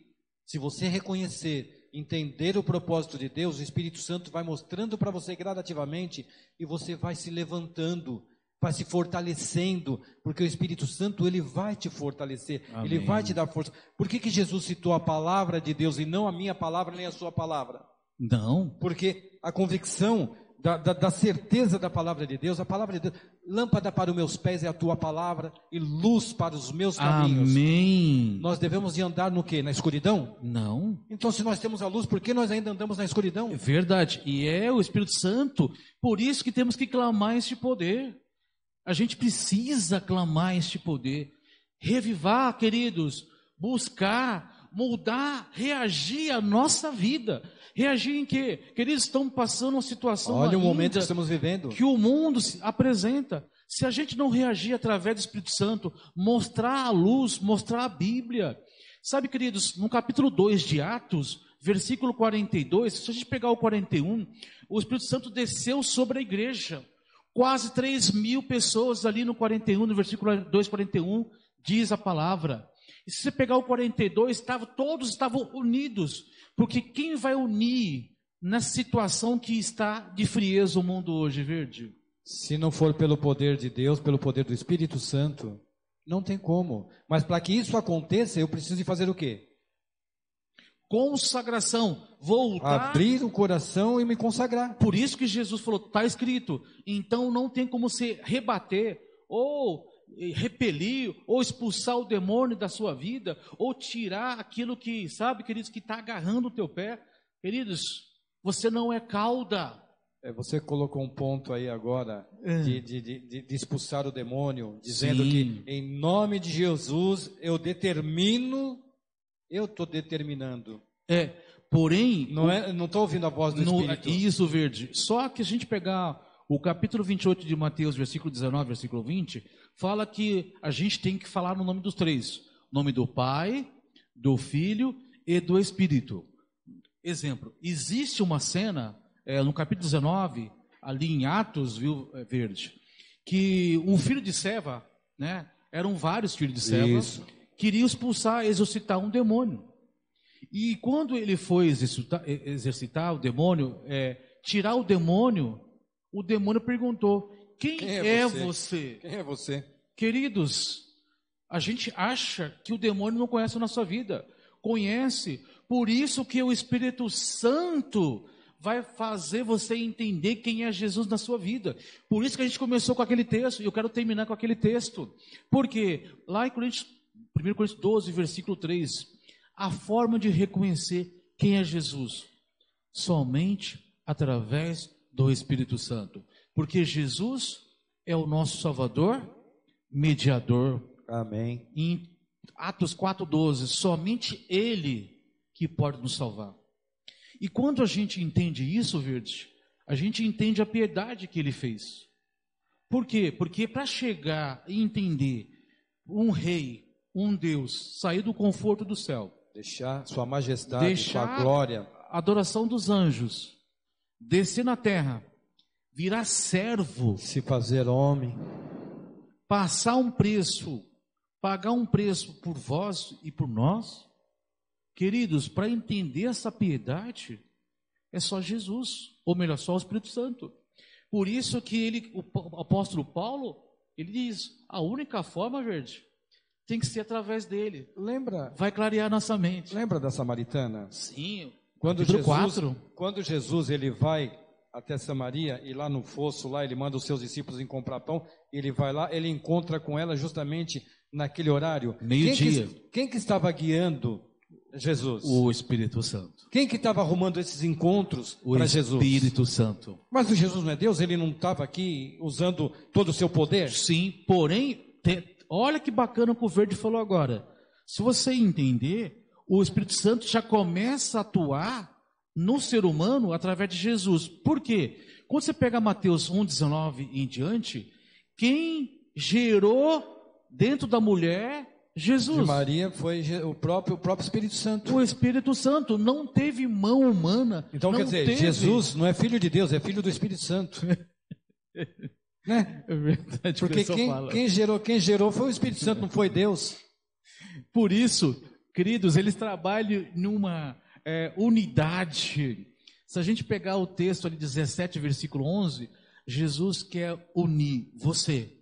se você reconhecer, entender o propósito de Deus, o Espírito Santo vai mostrando para você gradativamente e você vai se levantando, vai se fortalecendo, porque o Espírito Santo, ele vai te fortalecer, Amém. Ele vai te dar força. Por que Jesus citou a palavra de Deus e não a minha palavra nem a sua palavra? Não. Porque a convicção da certeza da palavra de Deus, a palavra de Deus, lâmpada para os meus pés é a tua palavra e luz para os meus caminhos. Amém. Nós devemos de andar no quê? Na escuridão? Não. Então, se nós temos a luz, por que nós ainda andamos na escuridão? É verdade. E é o Espírito Santo, por isso que temos que clamar este poder. A gente precisa clamar este poder. Revivar, queridos, buscar, mudar, reagir à nossa vida. Reagir em quê? Queridos, estamos passando uma situação Olha o momento ainda que estamos vivendo. que o mundo se apresenta. Se a gente não reagir através do Espírito Santo, mostrar a luz, mostrar a Bíblia. Sabe, queridos, no capítulo 2 de Atos, versículo 42, se a gente pegar o 41, o Espírito Santo desceu sobre a igreja. Quase 3.000 pessoas ali no 41, no versículo 2, 41, diz a palavra. E se você pegar o 42, todos estavam unidos. Porque quem vai unir nessa situação que está de frieza o mundo hoje, Verde? Se não for pelo poder de Deus, pelo poder do Espírito Santo, não tem como. Mas para que isso aconteça, eu preciso de fazer o quê? Consagração, voltar. Abrir o coração e me consagrar. Por isso que Jesus falou, está escrito. Então não tem como você rebater, ou repelir, ou expulsar o demônio da sua vida, ou tirar aquilo que, sabe, queridos, que está agarrando o teu pé. Queridos, você não é cauda. Você colocou um ponto aí agora de expulsar o demônio, dizendo Sim. que em nome de Jesus eu estou determinando. Porém, Não estou ouvindo a voz do Espírito. Isso, Verde. Só que a gente pegar o capítulo 28 de Mateus, versículo 19, versículo 20, fala que a gente tem que falar no nome dos três. O nome do Pai, do Filho e do Espírito. Exemplo, existe uma cena, no capítulo 19, ali em Atos, viu, Verde, que um filho de Seva, né, eram vários filhos de Seva, Isso. queria expulsar, exorcitar um demônio. E quando ele foi exercitar o demônio, tirar o demônio perguntou, quem é você? Quem é você? Queridos, a gente acha que o demônio não conhece a nossa vida. Conhece, por isso que o Espírito Santo vai fazer você entender quem é Jesus na sua vida. Por isso que a gente começou com aquele texto, e eu quero terminar com aquele texto. Porque lá em 1 Coríntios 12, versículo 3, a forma de reconhecer quem é Jesus, somente através do Espírito Santo. Porque Jesus é o nosso Salvador, mediador. Amém. Em Atos 4,12, somente Ele que pode nos salvar. E quando a gente entende isso, Verde, a gente entende a piedade que Ele fez. Por quê? Porque para chegar e entender um rei, um Deus, sair do conforto do céu, Deixar sua majestade, sua glória, a adoração dos anjos, descer na terra, virar servo, se fazer homem, passar um preço, pagar um preço por vós e por nós. Queridos, para entender essa piedade, é só Jesus, ou melhor, só o Espírito Santo. Por isso que o apóstolo Paulo, ele diz, a única forma, Verde, tem que ser através dele. Lembra? Vai clarear nossa mente. Lembra da samaritana? Sim. Quando Capítulo Jesus, 4. quando Jesus ele vai até Samaria e lá no fosso lá ele manda os seus discípulos ir comprar pão, ele vai lá, ele encontra com ela justamente naquele horário. Meio-dia. Quem que estava guiando Jesus? O Espírito Santo. Quem que estava arrumando esses encontros para Jesus? O Espírito Santo. Mas o Jesus não é Deus? Ele não estava aqui usando todo o seu poder? Sim, porém, olha que bacana o que o Verde falou agora. Se você entender, o Espírito Santo já começa a atuar no ser humano através de Jesus. Por quê? Quando você pega Mateus 1,19 em diante, quem gerou dentro da mulher Jesus? De Maria foi o próprio Espírito Santo. O Espírito Santo não teve mão humana. Então quer dizer, Jesus não é filho de Deus, é filho do Espírito Santo. Né? É verdade. Porque quem gerou foi o Espírito Santo, não foi Deus. Por isso, queridos, eles trabalham numa unidade. Se a gente pegar o texto ali 17, versículo 11, Jesus quer unir você,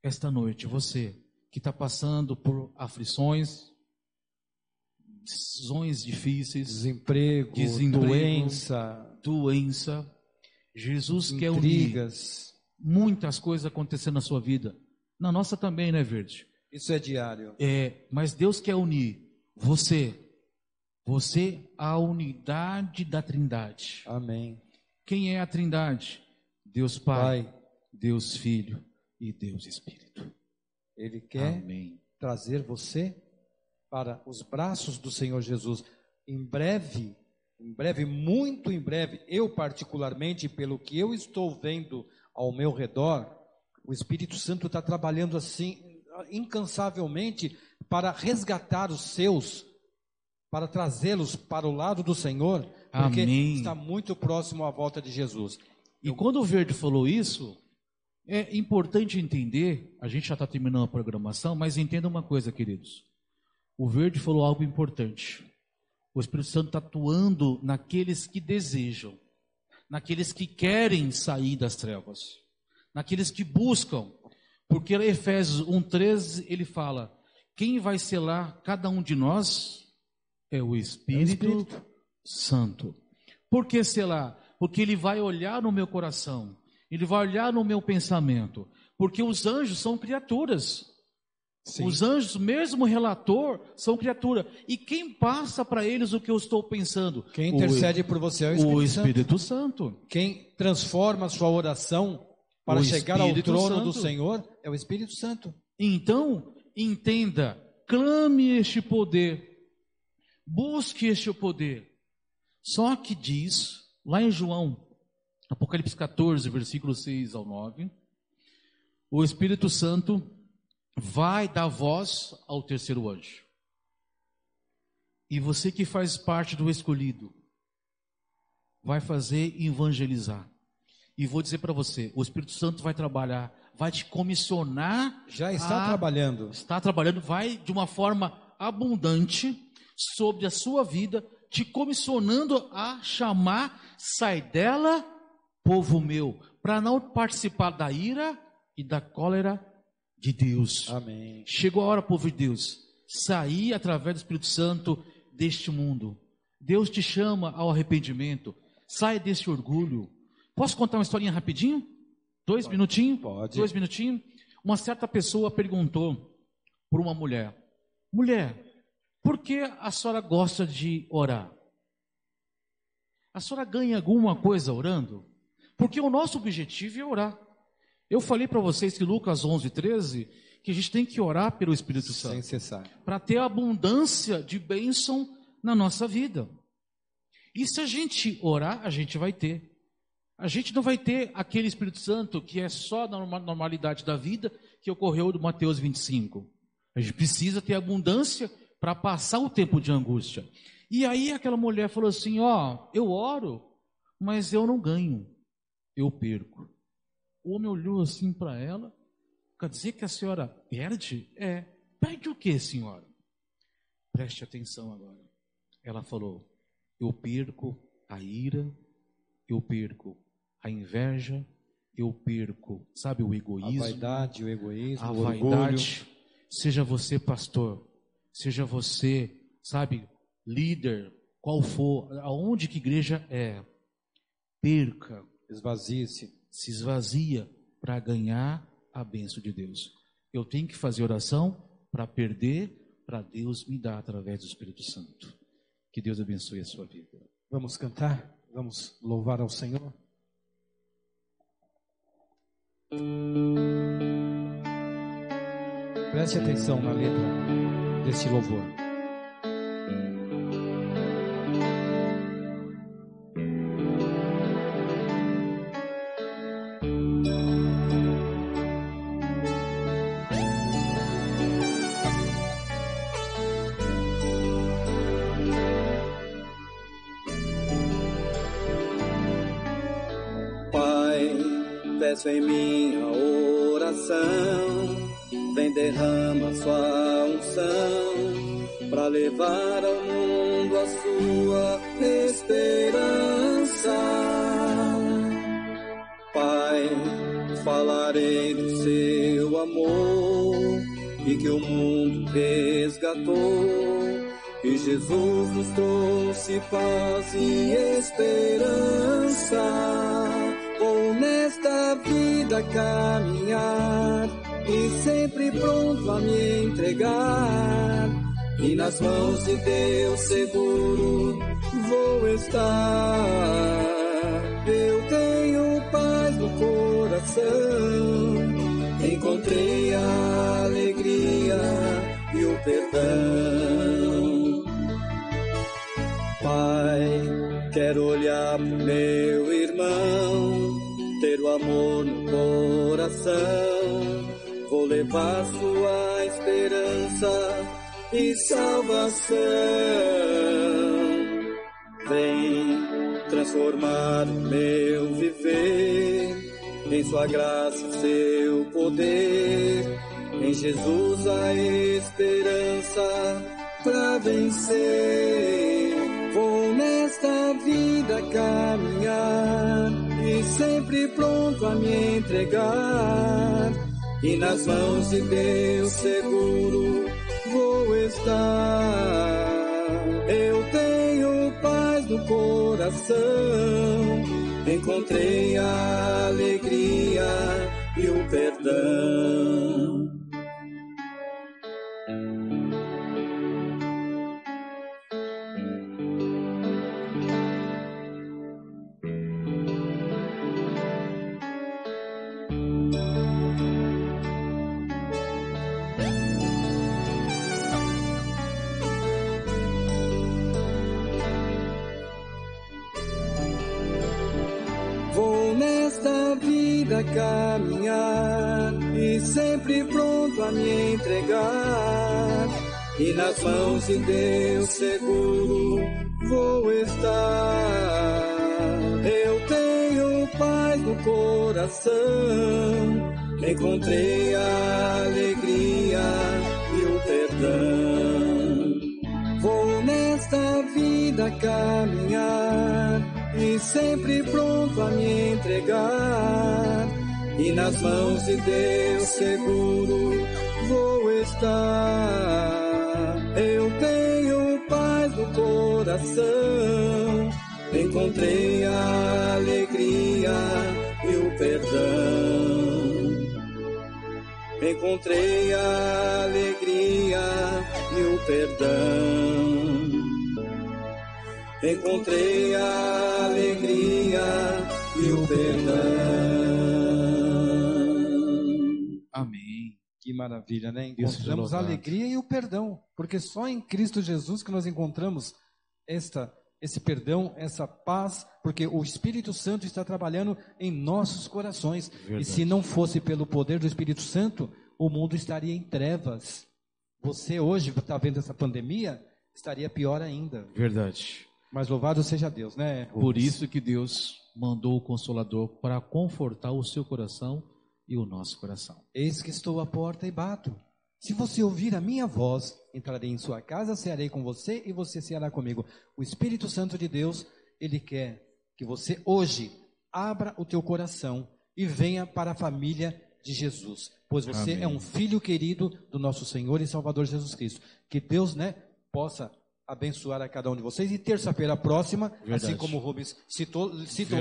esta noite, você que está passando por aflições, decisões difíceis, desemprego, doença. Jesus intrigas. quer unir muitas coisas acontecendo na sua vida. Na nossa também, né, Verde? Isso é diário. Mas Deus quer unir você à unidade da Trindade. Amém. Quem é a Trindade? Deus Pai, Deus Filho e Deus Espírito. Ele quer Amém. trazer você para os braços do Senhor Jesus. Em breve, muito em breve, eu particularmente, pelo que eu estou vendo ao meu redor, o Espírito Santo está trabalhando assim, incansavelmente, para resgatar os seus, para trazê-los para o lado do Senhor, porque Amém. está muito próximo à volta de Jesus. E quando o Verde falou isso, é importante entender, a gente já está terminando a programação, mas entenda uma coisa, queridos. O Verde falou algo importante. O Espírito Santo está atuando naqueles que desejam, naqueles que querem sair das trevas, naqueles que buscam. Porque em Efésios 1,13 ele fala, quem vai selar cada um de nós é o Espírito Santo. Por que selar? Porque ele vai olhar no meu coração, ele vai olhar no meu pensamento, porque os anjos são criaturas. Sim. Os anjos, mesmo relator, são criatura. E quem passa para eles o que eu estou pensando? Quem intercede por você é o Espírito, Espírito Santo. Quem transforma a sua oração para O chegar ao Espírito trono do Santo. Senhor é o Espírito Santo. Então, entenda, clame este poder, busque este poder. Só que diz, lá em João, Apocalipse 14, versículos 6 ao 9, o Espírito Santo vai dar voz ao terceiro anjo. E você que faz parte do escolhido, vai fazer evangelizar. E vou dizer para você, o Espírito Santo vai trabalhar, vai te comissionar. Já está trabalhando. Está trabalhando, vai de uma forma abundante sobre a sua vida, te comissionando a chamar, sai dela, povo meu, para não participar da ira e da cólera de Deus. Amém. Chegou a hora, povo de Deus, sair através do Espírito Santo deste mundo. Deus te chama ao arrependimento. Sai desse orgulho. Posso contar uma historinha rapidinho? 2 minutinhos? Pode. 2 minutinhos? Uma certa pessoa perguntou para uma mulher: mulher, por que a senhora gosta de orar? A senhora ganha alguma coisa orando? Porque o nosso objetivo é orar. Eu falei para vocês que Lucas 11:13, que a gente tem que orar pelo Espírito Santo. Sem cessar. Para ter abundância de bênção na nossa vida. E se a gente orar, a gente vai ter. A gente não vai ter aquele Espírito Santo que é só na normalidade da vida, que ocorreu do Mateus 25. A gente precisa ter abundância para passar o tempo de angústia. E aí aquela mulher falou assim, eu oro, mas eu não ganho, eu perco. O homem olhou assim para ela, quer dizer que a senhora perde? Perde o que, senhora? Preste atenção agora. Ela falou, eu perco a ira, eu perco a inveja, eu perco, sabe, o egoísmo. A vaidade, o egoísmo, a o orgulho. vaidade. Seja você pastor, seja você, sabe, líder, qual for, aonde que igreja é, perca, Esvazie-se. se esvazia para ganhar a bênção de Deus. Eu tenho que fazer oração para perder, para Deus me dar através do Espírito Santo. Que Deus abençoe a sua vida. Vamos cantar? Vamos louvar ao Senhor? Preste atenção na letra desse louvor. Peço em minha oração, vem derrama sua unção, para levar ao mundo a sua esperança. Pai, falarei do seu amor, e que o mundo resgatou, e Jesus nos trouxe paz e esperança. Vou nesta vida caminhar e sempre pronto a me entregar, e nas mãos de Deus seguro vou estar. Eu tenho paz no coração, encontrei a alegria e o perdão. Pai, quero olhar pro meu irmão, ter o amor no coração, vou levar sua esperança e salvação. Vem transformar o meu viver em sua graça, seu poder. Em Jesus a esperança pra vencer. Vou nesta vida caminhar e sempre pronto a me entregar. E nas mãos de Deus seguro vou estar. Eu tenho paz no coração, encontrei a alegria e o perdão. Vou nesta vida caminhar e sempre pronto a me entregar. E nas mãos de Deus seguro vou estar. Eu tenho paz no coração, encontrei a alegria e o perdão. Vou nesta vida caminhar e sempre pronto a me entregar. E nas mãos de Deus seguro vou estar. Eu tenho paz no coração, encontrei a alegria e o perdão. Encontrei a alegria e o perdão. Encontrei a alegria e o perdão. Amém. Que maravilha, né? Deus seja Encontramos a louvado. alegria e o perdão, porque só em Cristo Jesus que nós encontramos esse perdão, essa paz, porque o Espírito Santo está trabalhando em nossos corações. Verdade. E se não fosse pelo poder do Espírito Santo, o mundo estaria em trevas. Você hoje está vendo essa pandemia, estaria pior ainda. Verdade. Mas louvado seja Deus, né? Por isso que Deus mandou o Consolador para confortar o seu coração e o nosso coração. Eis que estou à porta e bato. Se você ouvir a minha voz, entrarei em sua casa, cearei com você e você ceará comigo. O Espírito Santo de Deus, ele quer que você hoje abra o teu coração e venha para a família de Jesus, pois você Amém. é um filho querido do nosso Senhor e Salvador Jesus Cristo. Que Deus, possa abençoar a cada um de vocês. E terça-feira próxima, Verdade. assim como o Rubens cita o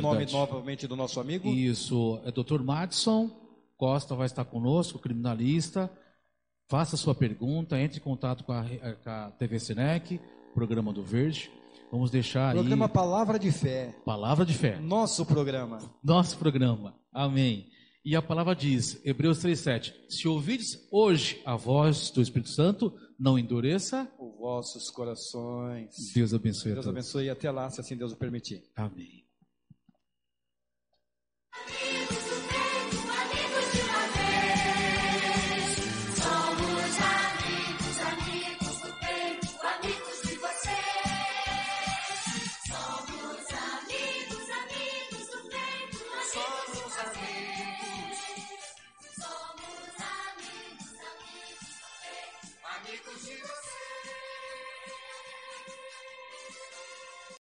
nome Verdade. novamente do nosso amigo. Isso, é Dr. Madison Costa vai estar conosco, criminalista. Faça sua pergunta, entre em contato com a TV Senec, programa do Verde. Vamos deixar Programa aí Palavra de Fé. Palavra de Fé, Nosso programa. nosso programa. Amém. E a palavra diz, Hebreus 3:7, se ouvides hoje a voz do Espírito Santo, não endureça. Os vossos corações. Deus abençoe a Deus todos. abençoe e até lá, se assim Deus o permitir. Amém.